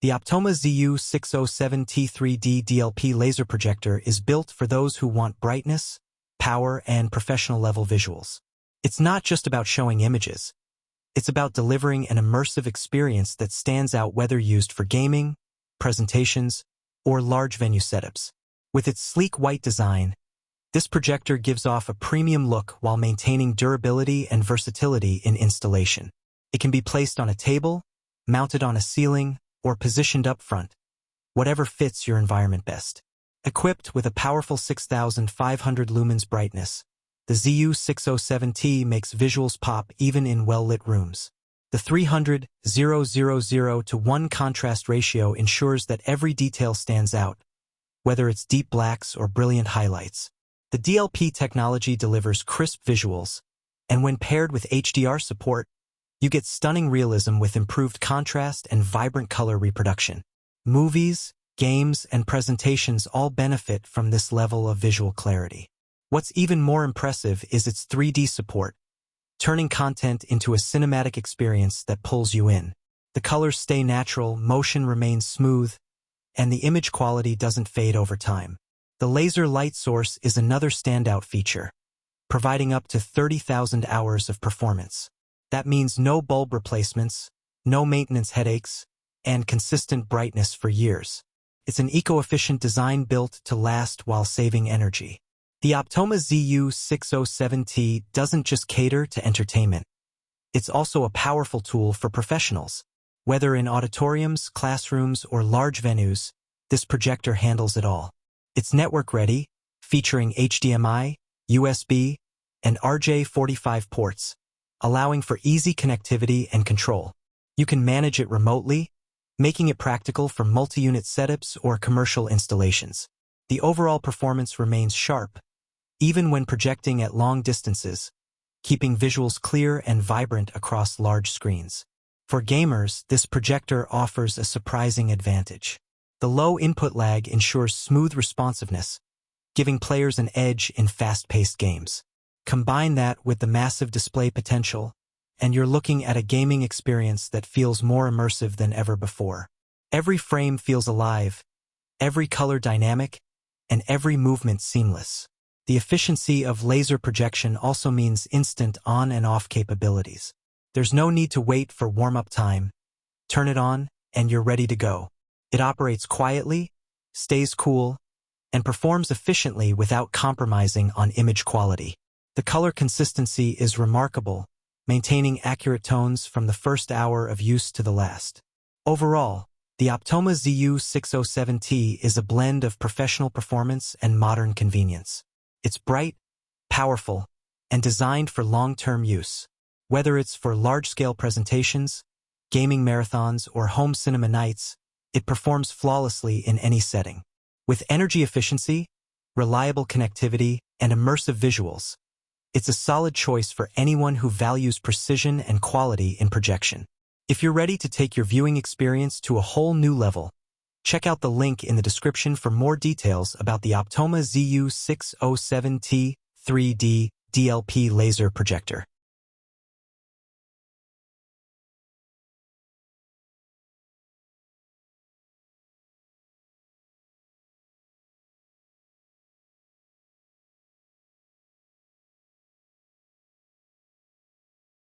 The Optoma ZU607T 3D DLP Laser Projector is built for those who want brightness, power, and professional-level visuals. It's not just about showing images. It's about delivering an immersive experience that stands out whether used for gaming, presentations, or large venue setups. With its sleek white design, this projector gives off a premium look while maintaining durability and versatility in installation. It can be placed on a table, mounted on a ceiling, or positioned up front, whatever fits your environment best. Equipped with a powerful 6,500 lumens brightness, the ZU607T makes visuals pop even in well-lit rooms. The 300:000:1 contrast ratio ensures that every detail stands out, whether it's deep blacks or brilliant highlights. The DLP technology delivers crisp visuals, and when paired with HDR support, you get stunning realism with improved contrast and vibrant color reproduction. Movies, games, and presentations all benefit from this level of visual clarity. What's even more impressive is its 3D support, turning content into a cinematic experience that pulls you in. The colors stay natural, motion remains smooth, and the image quality doesn't fade over time. The laser light source is another standout feature, providing up to 30,000 hours of performance. That means no bulb replacements, no maintenance headaches, and consistent brightness for years. It's an eco-efficient design built to last while saving energy. The Optoma ZU607T doesn't just cater to entertainment. It's also a powerful tool for professionals. Whether in auditoriums, classrooms, or large venues, this projector handles it all. It's network-ready, featuring HDMI, USB, and RJ45 ports, allowing for easy connectivity and control. You can manage it remotely, making it practical for multi-unit setups or commercial installations. The overall performance remains sharp, even when projecting at long distances, keeping visuals clear and vibrant across large screens. For gamers, this projector offers a surprising advantage. The low input lag ensures smooth responsiveness, giving players an edge in fast-paced games. Combine that with the massive display potential, and you're looking at a gaming experience that feels more immersive than ever before. Every frame feels alive, every color dynamic, and every movement seamless. The efficiency of laser projection also means instant on and off capabilities. There's no need to wait for warm-up time. Turn it on, and you're ready to go. It operates quietly, stays cool, and performs efficiently without compromising on image quality. The color consistency is remarkable, maintaining accurate tones from the first hour of use to the last. Overall, the Optoma ZU607T is a blend of professional performance and modern convenience. It's bright, powerful, and designed for long-term use. Whether it's for large-scale presentations, gaming marathons, or home cinema nights, it performs flawlessly in any setting. With energy efficiency, reliable connectivity, and immersive visuals, it's a solid choice for anyone who values precision and quality in projection. If you're ready to take your viewing experience to a whole new level, check out the link in the description for more details about the Optoma ZU607T 3D DLP Laser Projector.